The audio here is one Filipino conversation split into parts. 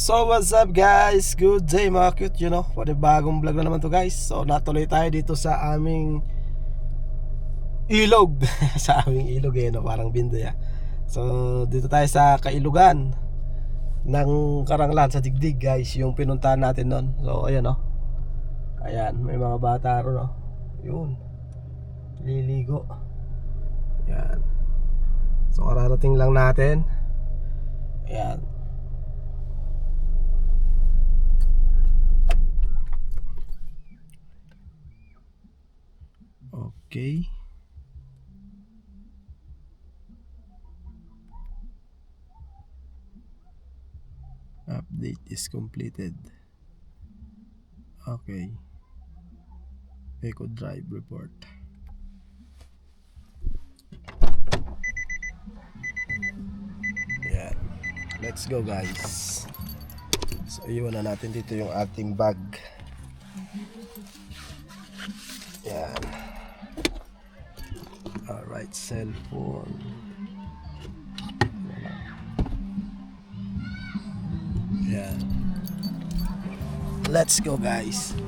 So what's up guys? Good day mga cute, panibagong vlog na naman to guys. So natuloy tayo dito sa aming ilog. Sa aming ilog parang Bindoy. So dito tayo sa Kailugan ng Karanglan sa Digdig guys, yung pinuntahan natin nun. So ayan ayan, may mga bata ron yun, liligo. Ayan. So kararating lang natin. Ayan. Okay. Update is completed. Okay. Eco Drive report. Yan. Let's go guys. So iwan na natin dito yung ating bag. Yan. Alright, cellphone. Yan. Let's go guys.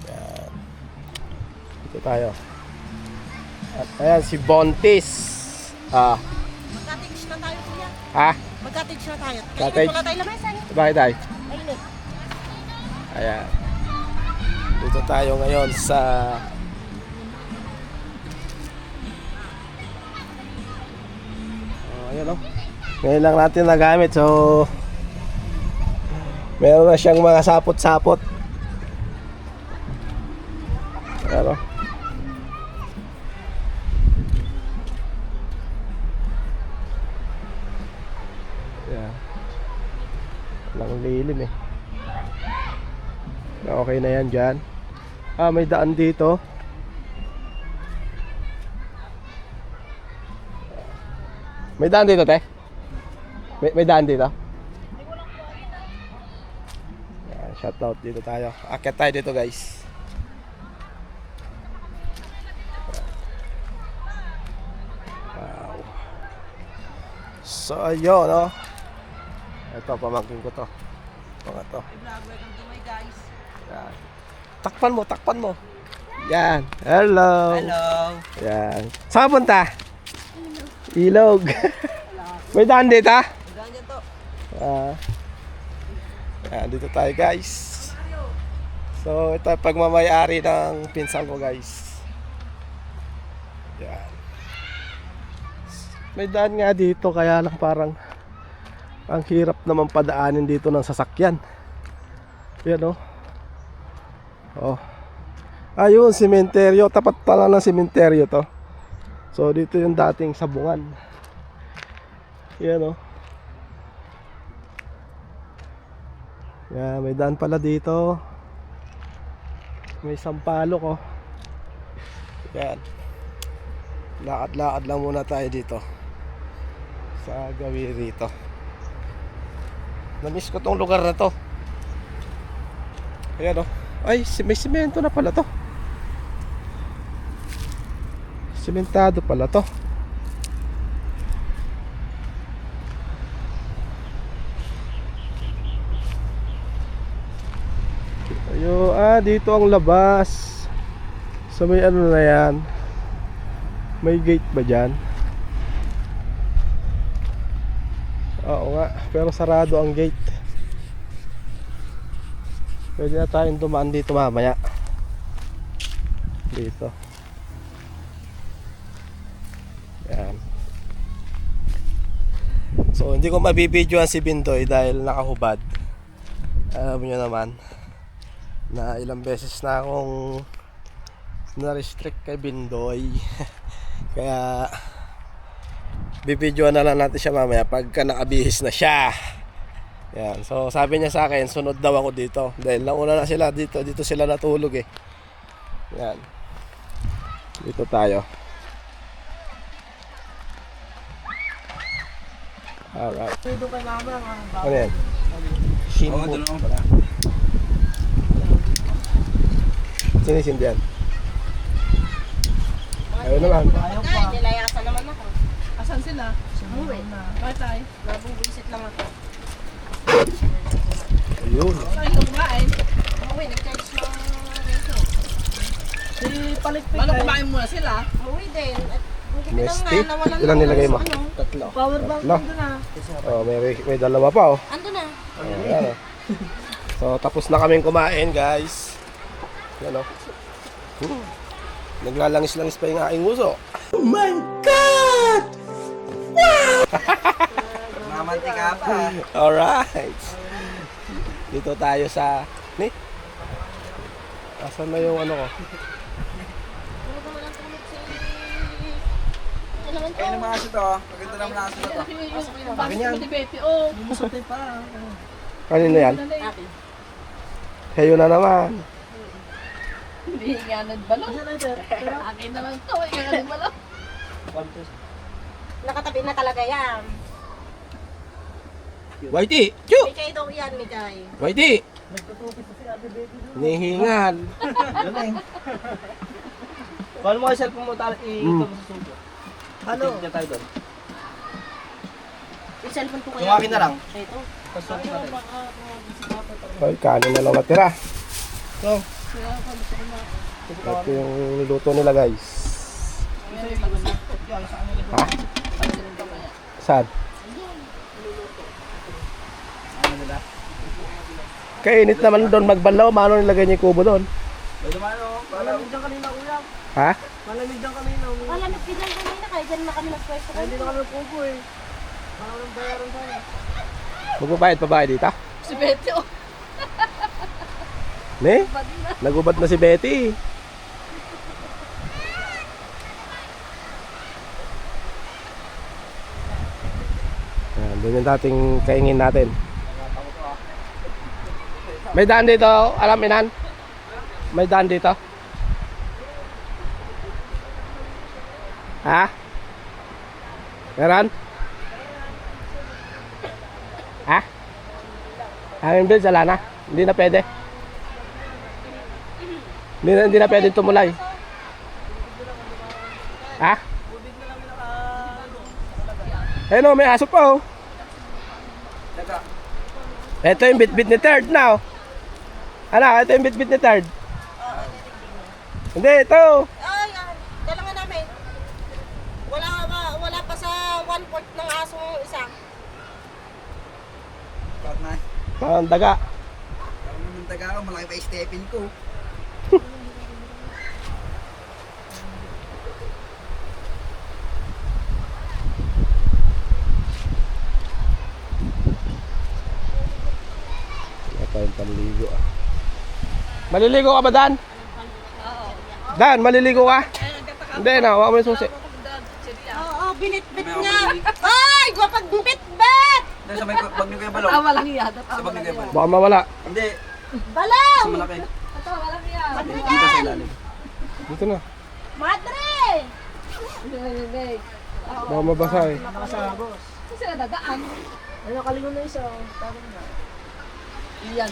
Yan. Dito tayo. At ayan si Bontis. Magka-cottage na tayo kuya. Magka-cottage na tayo. Cottage? Kainit wala tayo lamasan. Bakit tayo? Kainit. Ayan. Dito tayo ngayon sa ayan ngayon lang natin nagamit. So meron na siyang mga sapot-sapot. Ayan Ayan. Walang lilim Okay na yan dyan. May daan dito. May daan dito, te? May daan dito? Yan, shoutout dito tayo. Akyat tayo dito, guys. Wow. So, ayun, ito, pamangkin ko to. Mga to. Guys. Yan. Takpan mo. Yan. Hello. Yan. Saan ka punta? Ilog. May daan dito? Ganyan to. Yan, dito tayo guys. So ito pagmamayari ng pinsan ko guys. Yan. May daan nga dito, kaya lang parang ang hirap naman padaanin dito ng sasakyan. Yan ayun, sementeryo. Tapat pala ng sementeryo to. So dito yung dating sabungan. Yan Yan, may daan pala dito. May sampalok Yan. Lakad-lakad lang muna tayo dito sa gawin rito. Namiss ko tong lugar na to. Ayan ay, may simento na pala to. Sementado pala to. Ayo, dito ang labas. So may ano na yan. May gate ba dyan? Oo nga, pero sarado ang gate. Pwede na tayong dumaan dito mamaya. Dito. Yan. So hindi ko mabibidyoan si Bindoy dahil nakahubad. Alam nyo naman na ilang beses na akong na-restrict kay Bindoy. Kaya bibidyoan na lang natin siya mamaya pagka nakabihis na siya. Yan. So sabi niya sa akin, sunod daw ako dito dahil nauna na sila dito sila natulog Yan. Dito tayo. Alright. Dito kay mama ang bago. Ano yan? Shinbo. Sinisindihan. Ayun naman. Ayaw pa. Nilayasan naman ako. Saan sila? Umuwi. Bakit tayo? Nabubuisit lang ako. Ayun. Saan ikaw kumain? Umuwi, nag-charge ng reso. Si Palikpik. Ano kumain muna sila? Umuwi din. At hindi ko lang Nesty? nga nawalan Ilan ng nilagay mo? ano. Tatlo. Power bank Tatlo. nandun na. Oh, may dalawa pa oh. Ando na. Ayan, oh. So, tapos na kaming kumain, guys. Yan, oh. Naglalangis-langis pa yung aking uso. Oh my God! Mamantika pa. Alright. Dito tayo sa... Asan na yung ano ko? Tulog naman ang tulog si... Ano naman to? Kaya ng mga aso to. Maganda ng mga aso to. Yung bakit mo ni Betty, oh. Lumusot pa. Kanino yan? Akin. Kayo na naman. Hindi nga nagbalong. Akin naman to, hindi nga nagbalong. Nakatabi na talaga yan. Whitey! Chu! Mikay daw yan, Mikay. Whitey! Nihingal. Paano mo kayo cellphone mo ito sa subo? Ano? Tingnan tayo doon. Yung cellphone ko kaya. Yung akin na lang. Ito. Pasok na rin. Ay, kanin na lang natira. So, Ito yung niluto nila, guys. Ha? Saan? ano nila? Kainit naman doon magbalaw. Mano nilagay niya yung kubo doon? Pwede man o. Malamig dyan kanina kuya. Ha? Malamig dyan kanina. Malamig din lang kanina kaya dyan na kami nag-pwesto. Hindi na kami nagpupo eh. Parang bayaran tayo. Magbabayad pa ba dito? Si Betty, oh. Ne? Nagubad na si Betty. Ayan, doon yung dating kaingin natin. May daan dito, alam inan? May daan dito? Ha? Meron? Ha? Hangin bridge, wala na? Hindi na pwede? Hindi na pwede tumulay? Ha? Ayun o, may aso pa oh. Ito yung bit-bit ni third now. Ano, ito yung bit-bit ni third. Hindi, ito. Ay, kailangan namin. Wala pa sa 1/4 ng asong isa. Bakit na? Parang daga. Parang naman taga ako. Malaki pa yung stepin ko. Wala tayong panligo ah. Maliligo ka ba, Dan? Dan, maliligo ka? Hindi na, huwag mo yung susi. Oo, binit-bit niya. Ay, gwapag bit-bit! Dahil sa may bag ni Kuya Balong. Tawa lang yata. Sa bag ni Kuya Balong. Baka mawala. Hindi. Balaw! Sa malaki. Tawa lang yan. Dito sa ilalim. Dito na. Madre! Hindi. Baka mabasa eh. Kasi sila dadaan. Ano, kalingon na isa. Tawag na. Yan.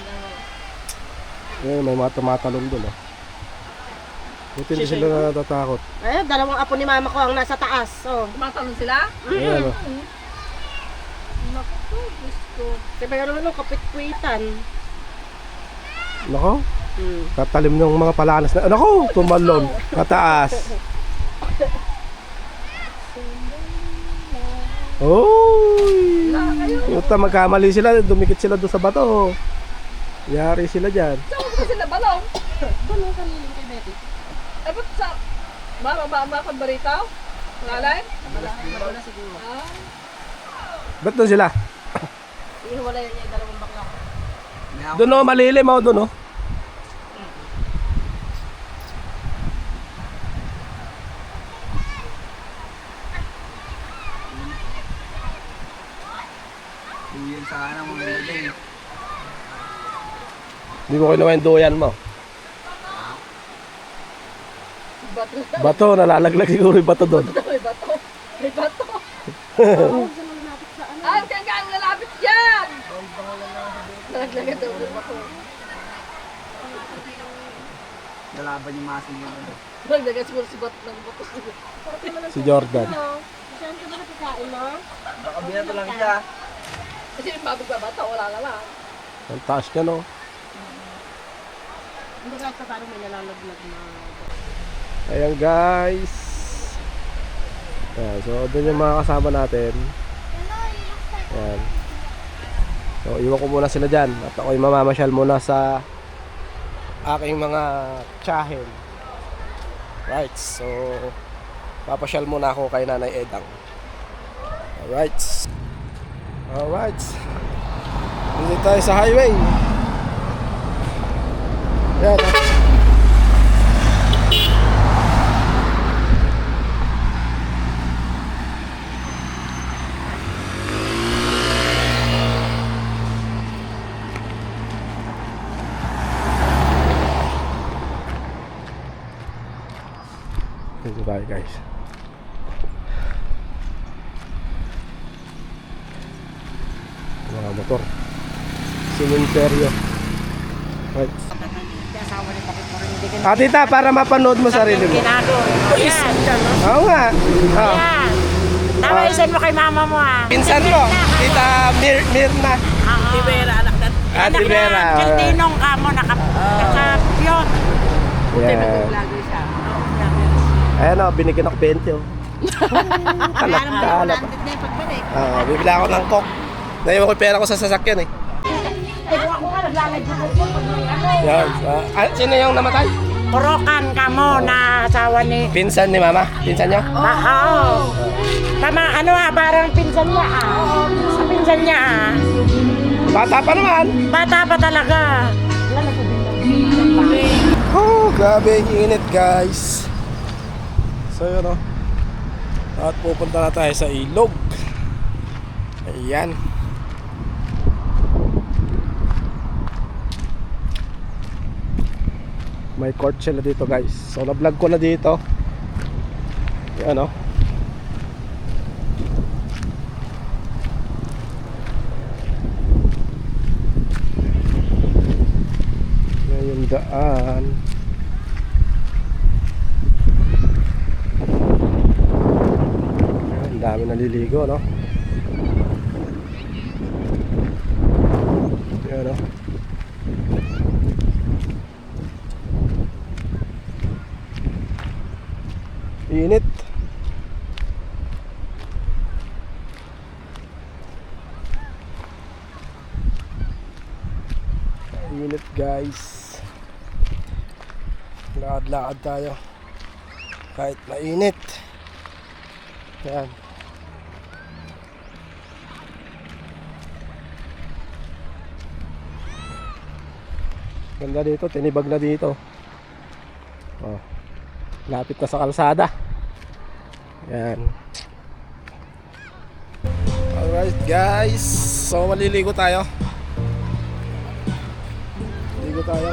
Ayun, may mga tumatalon doon oh. Buti hindi sila natatakot. Eh, dalawang apo ni mama ko ang nasa taas. Oh. Tumatalon sila? Ayan oh. Naku, gusto. Kaya mayroon nung kapit-kwitan. Nako, tatalim ng mga palanas na. Nako, tumalon. Kataas. Oy! Puta, magkamali sila. Dumikit sila doon sa bato. Yari sila dyan. Saan ko ba sila balong? Balong kanilang kay Betty. Eh, ba't sa... Makapagbaritaw? Pangalan? Wala siguro. Ah. Ba't doon sila? Ihiwalay niya yung dalawang bakla. May ako. Doon oh, malilim oh, doon oh. Duyan sana mga building. Hindi mo kinuha yung duyan mo. Bato. Bato, nalalaglag siguro yung bato doon. May bato. May bato. Ah, kaya nga ang lalapit yan! Nalaglagan daw ng bato. Lalaban yung masin yun. Nalaglagan siguro si bato ng bato. Si Jordan. Saan ka ba nakakain mo? Baka binato lang siya. Kasi yung babagbabata, wala naman. Ang taas niya, no? Hindi ka ito parang may nalalaglag na. Ayan guys. Ayan, so doon yung mga kasama natin. Ayan. So iwan ko muna sila dyan. At ako'y mamamasyal muna sa aking mga tiyahin. Right, so papasyal muna ako kay Nanay Edang. Alright. Alright. Dito tayo sa highway. Ayan. Dito tayo guys. Mga motor. Simenteryo. Right. Tita, para mapanood mo sarili mo. Yan. Oo nga. Oh. Yan. Nawa'isan mo kay mama mo ha. Pinsan mo, Tita Mirna. Rivera, anak na. Ate Vera. Tinong ka mo, nakapiyot. Yeah. Ayan o, binigyan ako 20 oh. Kalat. Bibila ako ng coke. Naiwan ko yung pera ko sa sasakyan eh. Yan. Sino yung namatay? Purokan ka mo na asawa ni... Pinsan ni mama? Pinsan niyo? Oo. Tama, ano parang pinsan niya Sa pinsan niya Bata pa naman. Bata pa talaga. Oh, grabe yung init guys. So yun o. At pupunta na tayo sa ilog. Ayan. May court sila dito guys. So na-vlog ko na dito. Ayan o. Ayan yung daan. Ang dami naliligo, no? Ayan, no? Init. Init, guys. Lakad-lakad tayo. Kahit mainit. Ayan. Ganda dito, tinibag na dito. Oh. Lapit na sa kalsada. Ayan. Alright guys. So maliligo tayo. Ligo tayo.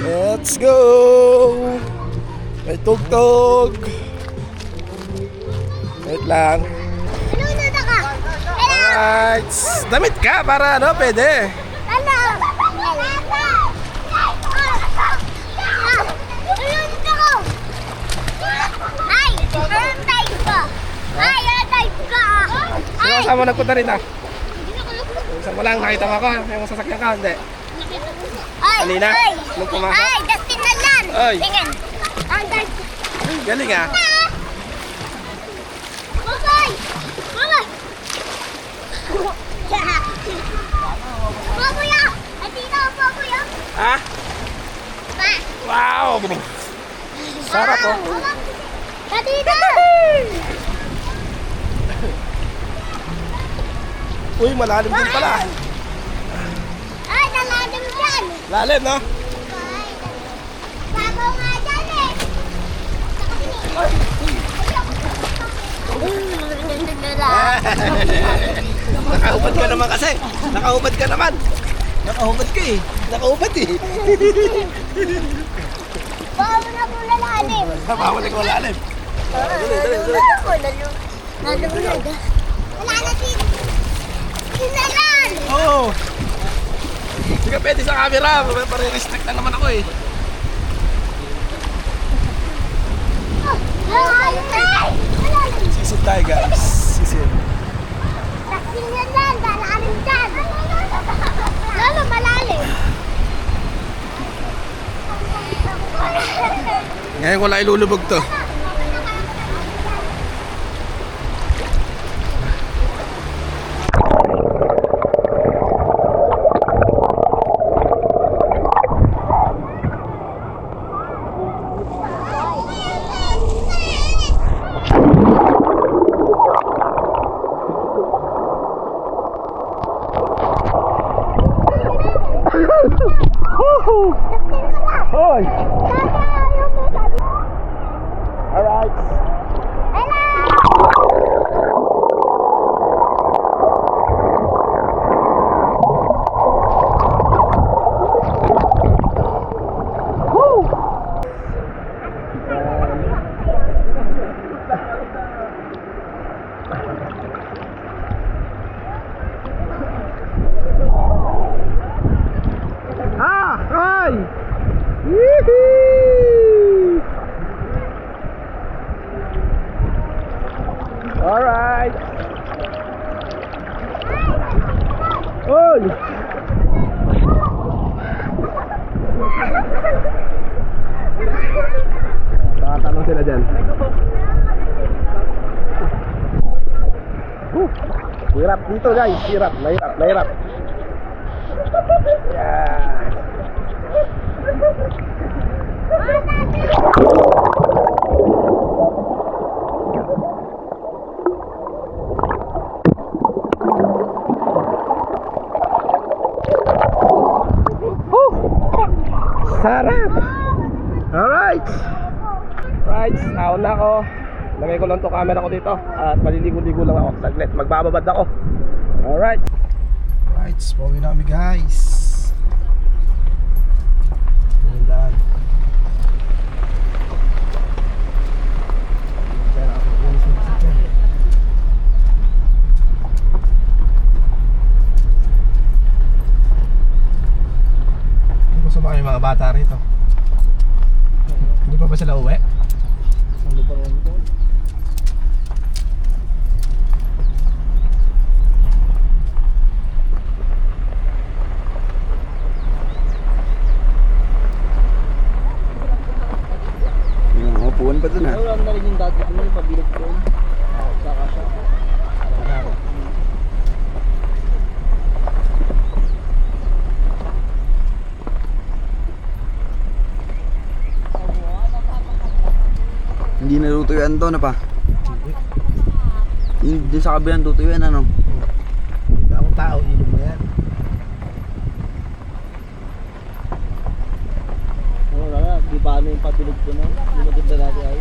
Let's go! May tugtog. Wait lang. Alright. Damit ka para ano, pwede. Sino kasama nagpunta rin Isang mo lang, nakita mo ako, yung sasakyan ka, hindi. Kanina, nung pumasok. Ay, Dustin na yan! Ay. Tingin! Ang dahil Galing ah. Babay! Babay! Baboy ah! Atino, baboy ah! Ah? Ba! Wow! Sarap oh. Atino! Uy, malalim din pala. Ay, nalalim yan! Lalim, no? Babaw nga dyan eh! Nakahubad ka naman kasi. Nakahubad ka naman. Nakahubad ka eh. Nakahubad eh. Bawal na po lalalim! Bawal ko lalim. Nalunod. Wala na si... Sinalan! Oo. Hindi ka pwede sa camera. Pare-restrict na naman ako eh. tayo guys. Sisil. Takin yan dyan, malalim dyan. Lalo, malalim. Ngayon ko lang ilulubog to. Hoy! Alright. Ah! Hoy! Yee-hee! Alright. Oy! Nakatanong sila dyan. Hirap dito guys, hirap, mahirap. Yeah. Sarap! Alright! Right, nauna ako. Lagay ko lang to camera ko dito. At maliligo-ligo lang ako. Saglit, magbababad ako. Alright! Right, pauwi na kami guys. Ayan daan. Pera ako, linis na sa ito. Hindi ko sumama yung mga bata rito. Hindi pa ba sila uwi? Ano ba rin ito? Yung upuan pa dun ha. Wala na rin yung dati ko yung pabilog ko. Saka siya. Hindi natutuyuan to na pa. Hindi sa kabilang tutuyuan ano. Hindi akong tao, ilog na yan. Wala na, di ba ano yung pabilog ko na? Hindi maganda dati ay.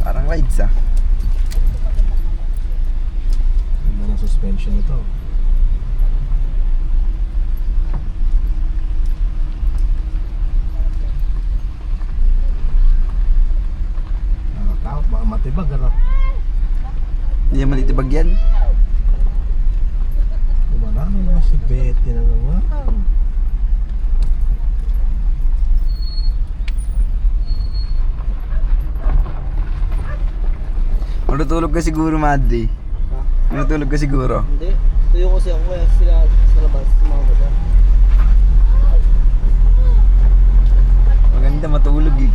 Parang rides ah. Ganda ng suspension nito. Nakakatakot, baka matibag ano. Hindi naman itibag yan. Marami mga si Betty na naman. Matutulog ka siguro, Madri. Matutulog ka siguro. Hindi. Tuyo kasi ako kaya sila sa labas. Mga bata. Maganda matulog eh.